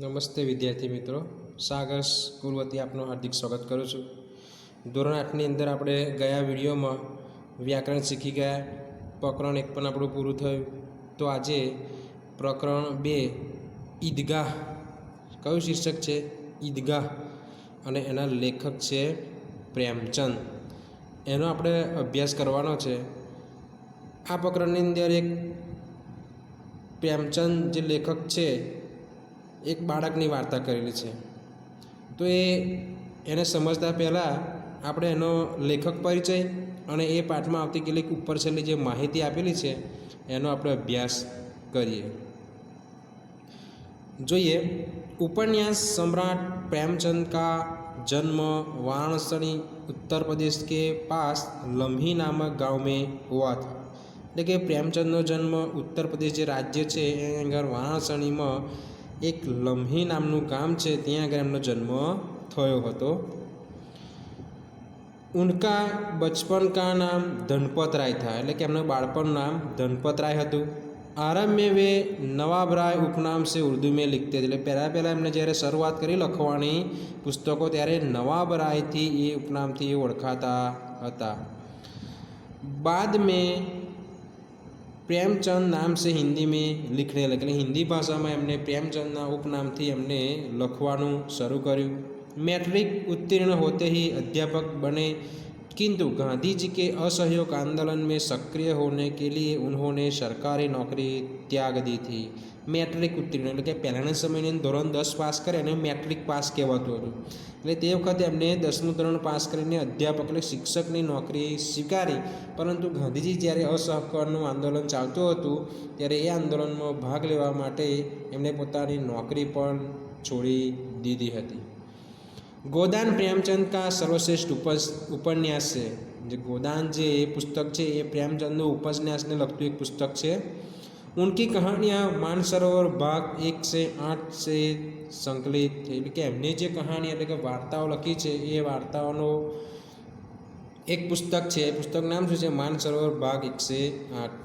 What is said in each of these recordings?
નમસ્તે વિદ્યાર્થી મિત્રો, સાગર સ્કૂલ વતી આપનું હાર્દિક સ્વાગત કરું છું। ધોરણ 8ની અંદર આપણે ગયા વિડીયોમાં વ્યાકરણ શીખી ગયા, પ્રકરણ 1 પણ આપણું પૂરું થયું। તો આજે પ્રકરણ 2 ઈદગાહ, કયું શીર્ષક છે? ઈદગાહ, અને એના લેખક છે પ્રેમચંદ। એનો આપણે અભ્યાસ કરવાનો છે। આ પ્રકરણની અંદર એક પ્રેમચંદ જે લેખક છે એક બાળકની વાર્તા કરેલી છે। તો એને સમજતા પહેલાં આપણે એનો લેખક પરિચય અને એ પાઠમાં આવતી કેટલીક ઉપર છેલ્લી જે માહિતી આપેલી છે એનો આપણે અભ્યાસ કરીએ। જોઈએ, उपन्यास सम्राट प्रेमचंद का जन्म वाराणसी उत्तर प्रदेश के पास लम्ही नामक गांव में हुआ था। એટલે કે પ્રેમચંદનો જન્મ ઉત્તર પ્રદેશ જે રાજ્ય છે એની અંદર વારાણસીમાં એક લમ્હી નામનું ગામ છે, ત્યાં આગળ એમનો જન્મ થયો હતો। उनका बचपन का नाम धनपत राय था, એટલે કે એમનું બાળપણનું નામ ધનપત રાય હતું। आरंभ में वे नवाब राय उपनाम से उर्दू में लिखते थे। એટલે પહેલાં એમને જ્યારે શરૂઆત કરી લખવાની પુસ્તકો ત્યારે નવાબ રાયથી એ ઉપનામથી એ ઓળખાતા હતા। बाद में प्रेमचंद नाम से हिंदी में लिखने लगे, એટલે હિન્દી ભાષામાં એમને પ્રેમચંદના ઉપનામથી એમને લખવાનું શરૂ કર્યું। मैट्रिक उत्तीर्ण होते ही अध्यापक बने, किंतु गांधी जी के असहयोग आंदोलन में सक्रिय होने के लिए उन्होंने सरकारी नौकरी त्याग दी थी। मैट्रिक उत्तीर्ण એટલે કે પહેલાંના સમયની ધોરણ 10 પાસ કરે અને મેટ્રિક પાસ કહેવાતું હતું। એટલે તે વખતે એમને 10મું ધોરણ પાસ કરીને અધ્યાપક એટલે શિક્ષકની નોકરી સ્વીકારી, પરંતુ ગાંધીજી જ્યારે અસહકારનું આંદોલન ચાલતું હતું ત્યારે એ આંદોલનમાં ભાગ લેવા માટે એમણે પોતાની નોકરી પણ છોડી દીધી હતી। गोदान प्रेमचंद का सर्वश्रेष्ठ उपन्यास है। जो गोदान जो पुस्तक है ये प्रेमचंद उपन्यास ने लगतु एक पुस्तक है। उनकी कहानियाँ मानसरोवर भाग 1 से 8 से संकलित है। એટલે કે એમને જે કહાની એટલે કે વાર્તાઓ લખી છે એ વાર્તાઓનો એક પુસ્તક છે। પુસ્તક નામ શું છે? मानसरोवर भाग 1 से 8।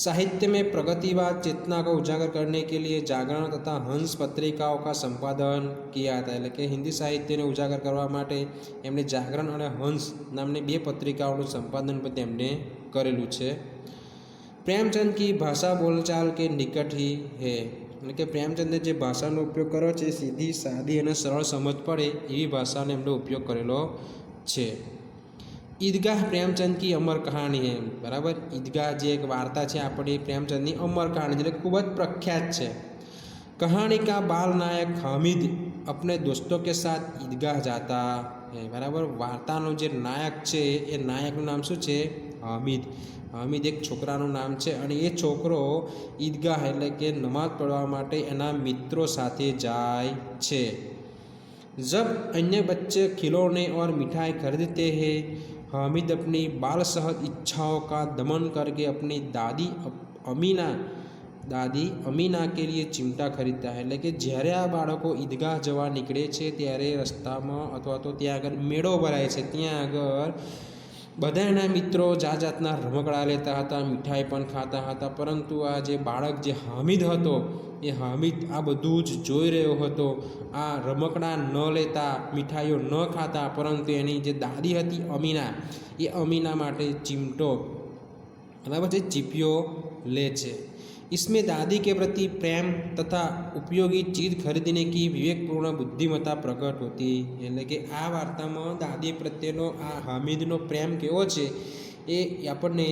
साहित्य में प्रगतिवाद चेतना को उजागर करने के लिए जागरण तथा हंस पत्रिकाओं का संपादन किया था। એટલે કે હિન્દી સાહિત્યને ઉજાગર કરવા માટે એમણે જાગરણ અને હંસ નામની 2 પત્રિકાઓનું સંપાદન પણ તેમણે કરેલું છે। प्रेमचंद की भाषा बोलचाल के निकट ही है, એટલે કે પ્રેમચંદે જે ભાષાનો ઉપયોગ કર્યો છે સીધી સાદી અને સરળ સમજ પડે એવી ભાષાનો એમણે ઉપયોગ કરેલો છે। ईदगाह प्रेमचंद की अमर कहानी है। बराबर, ईदगाह जो एक वार्ता है अपनी प्रेमचंद की अमर कहानी जो खूब प्रख्यात है। कहानी का बाल नायक हामिद अपने दोस्तों के साथ ईदगाह जाता है। बराबर, वार्तानो जो नायक है ये नायकનું નામ શું છે? हामिद। हामिद एक છોકરાનું નામ છે અને એ છોકરો ઈદગાહ એટલે કે નમાઝ પઢવા માટે એના મિત્રો સાથે જાય છે। जब अन्य बच्चे खिलौने और मिठाई खरीदते हैं, हामिद अपनी बाल सहज इच्छाओं का दमन करके अपनी दादी अमीना के लिए चिमटा खरीदता है। એટલે કે જ્યારે આ બાળકો ઈદગાહ જવા નીકળે છે ત્યારે રસ્તામાં અથવા તો ત્યાં આગળ મેળો ભરાય છે, ત્યાં આગળ બધા એના મિત્રો જાતના રમકડા લેતા હતા, મીઠાઈ પણ ખાતા હતા, પરંતુ આ જે બાળક જે હામિદ હતો એ હામિદ આ બધું જ જોઈ રહ્યો હતો। આ રમકડા ન લેતા, મીઠાઈઓ ન ખાતા, પરંતુ એની જે દાદી હતી અમીના, એ અમીના માટે ચીમટો બરાબર છે ચીપિયો લે છે। इसमें दादी के प्रति प्रेम तथा उपयोगी चीज खरीदने की विवेकपूर्ण बुद्धिमत्ता प्रकट होती। એટલે કે આ વાર્તામાં દાદી પ્રત્યેનો આ હામિદનો પ્રેમ કેવો છે એ આપણને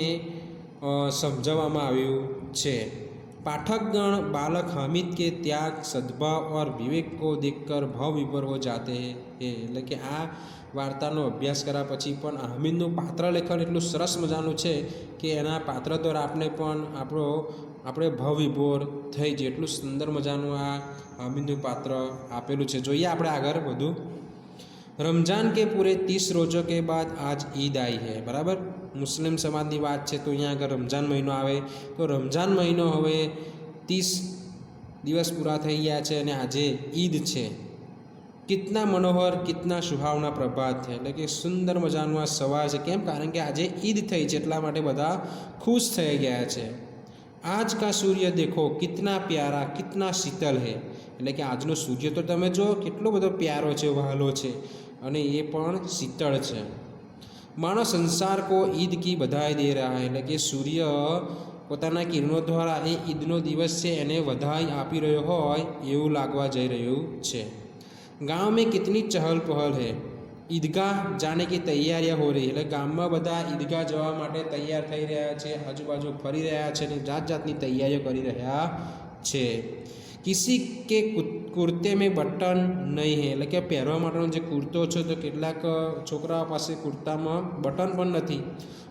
સમજાવવામાં આવ્યું છે। पाठकगण बालक हामिद के त्याग, सद्भाव और विवेक को देखकर भाव विभोर हो जाते हैं। એટલે કે આ વાર્તાનો અભ્યાસ કર્યા પછી પણ હામિદનું પાત્ર લેખન એટલું સરસ મજાનું છે કે એના પાત્ર દ્વારા આપણે ભાવ વિભોર થઈ જાય, એટલું સુંદર મજાનું આ હામિદનું પાત્ર આપેલું છે। જોઈએ આપણે આગળ વધુ। रमज़ान के पूरे 30 रोज़ों के बाद आज ईद आई है। बराबर, मुस्लिम समाजની વાત છે તો અહીંયા આગળ રમઝાન મહિનો આવે તો રમઝાન મહિનો હવે 30 દિવસ પૂરા થઈ ગયા છે અને આજે ઈદ છે। कितना मनोहर, कितना सुहावना प्रभात है। એટલે કે સુંદર મજાનું આ સવાર છે। કેમ? કારણ કે આજે ઈદ થઈ છે એટલા માટે બધા ખુશ થઈ ગયા છે। आज का सूर्य देखो कितना प्यारा कितना शीतल है, એટલે કે આજનો સૂર્ય તો તમે જો કેટલો બધો પ્યારો છે, વહાલો છે અને એ પણ શીતળ છે। માનો સંસાર કો ઈદ કી બધાઈ દે રહા હૈ, એટલે કે સૂર્ય પોતાના કિરણો દ્વારા એ ઈદનો દિવસ છે એને વધાઈ આપી રહ્યો હોય એવું લાગવા જઈ રહ્યું છે। ગાંવ મેં કિતની ચહલ પહલ હૈ, ઈદગાહ જાને કે તૈયારીઓ હો રહી, એટલે ગામમાં બધા ઈદગાહ જવા માટે તૈયાર થઈ રહ્યા છે, આજુબાજુ ફરી રહ્યા છે અને જાત જાતની તૈયારીઓ કરી રહ્યા છે। કિસી કે કુર્તે મેં બટન નહીં હે, એટલે કે પહેરવા માટેનો જે કુર્તો છે તો કેટલાક છોકરાઓ પાસે કુર્તામાં બટન પણ નથી।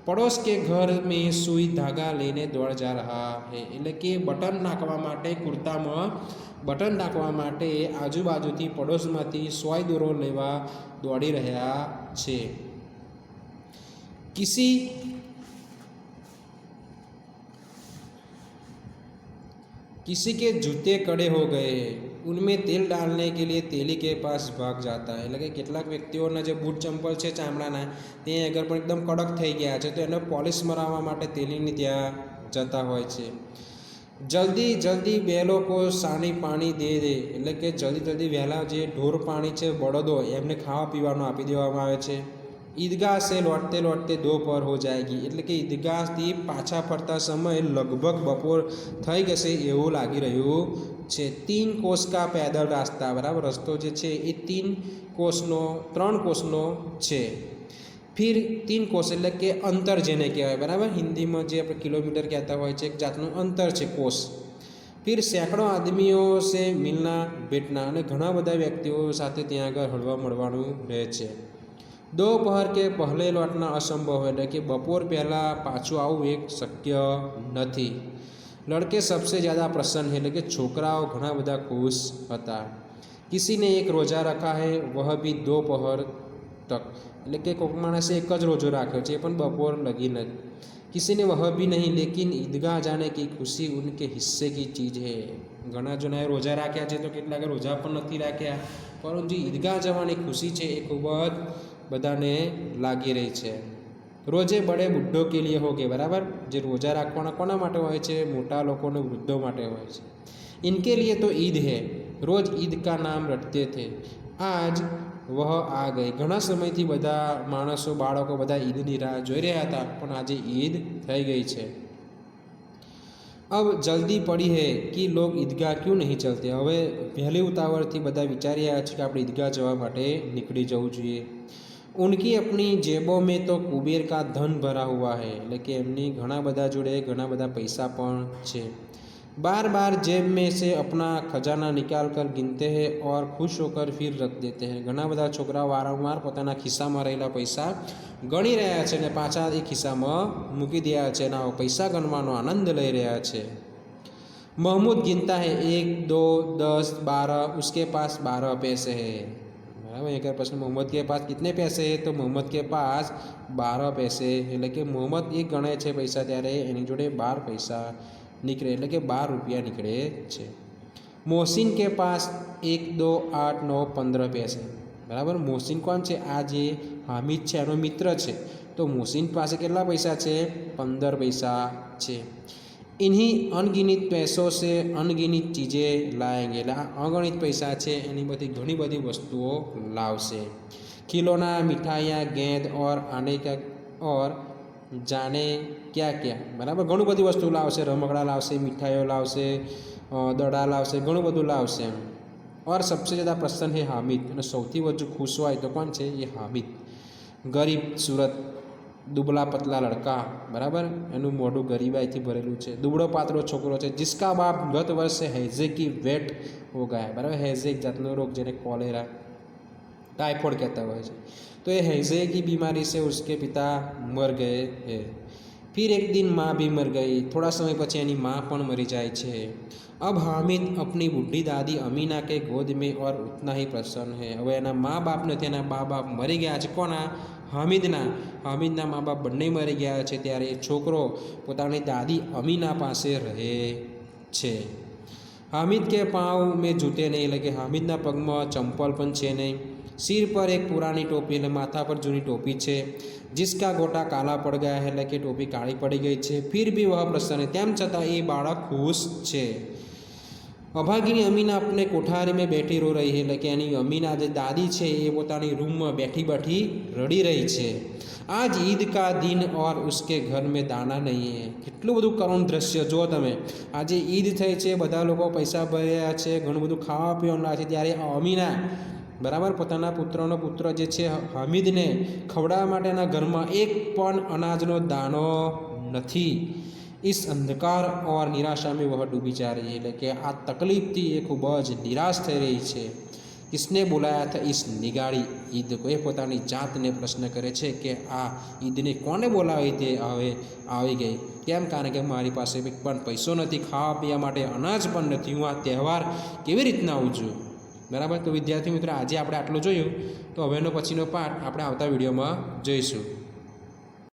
પડોશ કે ઘર મેં સુઈ ધાગા લઈને દોડ જા રહા હે, એટલે કે બટન નાખવા માટે કુર્તામાં બટન નાખવા માટે આજુબાજુથી પડોશમાંથી સોય દોરો લેવા દોડી રહ્યા છે। किसी के जूते कड़े हो गए, उनमें तेल डालने के लिए तेली के पास भाग जाता है, એટલે કે કેટલાક વ્યક્તિઓના જે બૂટ ચંપલ છે ચામડાના તે આગળ પણ એકદમ કડક થઈ ગયા છે તો એને પોલિશ મરાવવા માટે તેલીની ત્યાં જતા હોય છે। જલ્દી જલ્દી બેલો કો સાની પાણી દે દે, એટલે કે જલ્દી જલ્દી વહેલા જે ઢોર પાણી છે બળદો એમને ખાવા પીવાનું આપી દેવામાં આવે છે। ईदगाह से लौटते लौटते दोपहर हो जाएगी, એટલે કે ઈદગાહથી પાછા ફરતા સમયે લગભગ બપોર થઈ જશે એવું લાગી રહ્યું છે। 3 कोस का पैदल रास्ता, બરાબર રસ્તો જે છે એ 3 કોસનો છે। फिर 3 कोस એટલે કે અંતર જેને કહેવાય, બરાબર હિન્દીમાં જે આપણે કિલોમીટર કહેતા હોય છે એક જાતનું અંતર છે કોસ। फिर सैकड़ों आदमियों से मिलना बैठना, અને ઘણા બધા વ્યક્તિઓ સાથે ત્યાં આગળ હળવા મળવાનું રહે છે। दोपहर के पहले लौटना असंभव है, એટલે કે બપોર પહેલાં પાછું આવવું એક શક્ય નથી। લડકે સબસે ज़्यादा પ્રસન્ન है, એટલે કે છોકરાઓ ઘણા બધા ખુશ હતા। किसी ने एक रोज़ा रखा है वह भी दोपहर तक, એટલે કે કોઈક માણસે એક જ રોજો રાખ્યો છે એ પણ બપોર લગીન જ। किसी ने वह भी नहीं, लेकिन ईदगाह जाने की खुशी उनके हिस्से की चीज़ है, ઘણા જણાએ રોજા રાખ્યા છે તો કેટલાકે રોજા પણ નથી રાખ્યા, પરંતુ ઈદગાહ જવાની ખુશી છે એ ખૂબ જ બધાને લાગી રહી છે। રોજે બડે બુઢ્ઢો કે લીએ હો ગए, બરાબર જે રોજા રાખવાના કોના માટે હોય છે, મોટા લોકોને વૃદ્ધો માટે હોય છે। इनके लिए तो ईद है, रोज ईद का नाम रटते थे, आज वह आ गई, ઘણા સમયથી બધા માણસો બાળકો બધા ઈદની રાહ જોઈ રહ્યા હતા પણ આજે ઈદ થઈ ગઈ છે। अब जल्दी पड़ी है कि लोग ईदगाह क्यों नहीं चलते, હવે વહેલી ઉતાવળથી બધા વિચારી રહ્યા છે કે આપણે ઈદગાહ જવા માટે નીકળી જવું જોઈએ। उनकी अपनी जेबों में तो कुबेर का धन भरा हुआ है, એટલે કે એમની ઘણા બધા જોડે ઘણા બધા પૈસા પણ છે। बार बार जेब में से अपना खजाना निकाल कर गिनते हैं और खुश होकर फिर रख देते हैं, ઘણા બધા છોકરાઓ વારંવાર પોતાના ખિસ્સામાં રહેલા પૈસા ગણી રહ્યા છે અને પાછા એ ખિસ્સામાં મૂકી રહ્યા છે અને પૈસા ગણવાનો આનંદ લઈ રહ્યા છે। महमूद गिनता है 1 2 10 12, उसके पास 12 पैसे है, बराबर। एक प्रश्न मोहम्मद के पास कितने पैसे है, तो मोहम्मद के पास 12 पैसे, એટલે કે મોહમ્મદ એક ગણે છે પૈસા ત્યારે એની જોડે 12 પૈસા નીકળે, એટલે કે 12 રૂપિયા નીકળે છે। મોહસિન કે પાસ 1 2 8 9 15 पैसे, બરાબર। મોહસિન કોણ છે, આ જે હામિદ છે એનો મિત્ર છે તો મોહસિન પાસે કેટલા પૈસા છે, 15 પૈસા છે। इन्हीं अनगिनित पैसों से अनगिनित चीज़ें लाएंगे, એટલે આ અગણિત પૈસા છે એની બધી ઘણી બધી વસ્તુઓ લાવશે। खिलौना मिठाइयाँ गेंद और आने का और जाने क्या क्या, બરાબર ઘણું બધી વસ્તુ લાવશે, રમકડા લાવશે, મીઠાઈઓ લાવશે, દડા લાવશે, ઘણું બધું લાવશે। और सबसे ज़्यादा प्रसन्न है हामिद, અને સૌથી વધુ ખુશ હોય તો કોણ છે, એ હામિદ। ગરીબ सूरत दुबला पतला लड़का, बराबर एनु मोढुं गरीबाईथी भरेलुं छे। दुबळो पातळो छोकरो छे जिसका बाप गत वर्ष हैजे की वेट हो गया, बराबर हैजे एक जातनो रोग जेने कॉलेरा टाइफॉइड कहता होय छे, तो ये हैजे की बीमारी से उसके पिता मर गए हैं। फिर एक दिन माँ भी मर गई, थोड़ा समय पछी एनी माँ पण मरी जाए छे। अब हामिद अपनी बूढ़ी दादी अमीना के गोद में और उतना ही प्रसन्न है, हवे एना माँ बाप नथी, एना माँ बाप मरी गया छे, कोना, हामिदना माँ बाप बंने मरी गया है, त्यारे छोकरो पोतानी दादी अमीना पासे रहे छे। हामिद के पाँव में जूते नहीं लगे, हामिदना पगमां चंपल पण छे नहीं। सिर पर एक पुरानी टोपी એટલે માથા પર જૂની ટોપી છે। जिसका गोटा काला पड़ गया है એટલે કે ટોપી કાળી પડી ગઈ છે। फिर भी वह प्रसन्न તેમ છતાં એ બાળક ખુશ છે। अभागिनी अमीना अपने कोठारी में बैठी रो रही है એટલે કે એની અમીના જે દાદી છે એ પોતાની રૂમમાં બેઠી બેઠી રડી રહી છે। आज ईद का दिन और उसके घर में दाना नहीं है। કેટલું બધું કરુણ દ્રશ્ય જો તમે, આજે ઈદ થઈ છે, બધા લોકો પૈસા ભર્યા છે, ઘણું બધું ખાવા પીવાનું લાગે છે, ત્યારે અમીના બરાબર પોતાના પુત્રનો પુત્ર જે છે હામિદને ખવડાવવા માટેના ઘરમાં એક પણ અનાજનો દાણો નથી। इस अंधकार और निराशा में वह डूबी जा रही है એટલે કે આ તકલીફથી એ ખૂબ જ નિરાશ થઈ રહી છે। किसने बुलाया था इस निगाड़ी ईद को? એ પોતાની જાતને પ્રશ્ન કરે છે કે આ ઈદને કોને બોલાવી તે હવે આવી ગઈ કેમ? કારણ કે મારી પાસે પણ પૈસો નથી, ખાવા પીવા માટે અનાજ પણ નથી, હું આ તહેવાર કેવી રીતના ઉજવું? બરાબર। તો વિદ્યાર્થી મિત્રો આજે આપણે આટલું જોયું, તો હવેનો પછીનો પાઠ આપણે આવતા વિડીયોમાં જોઈશું।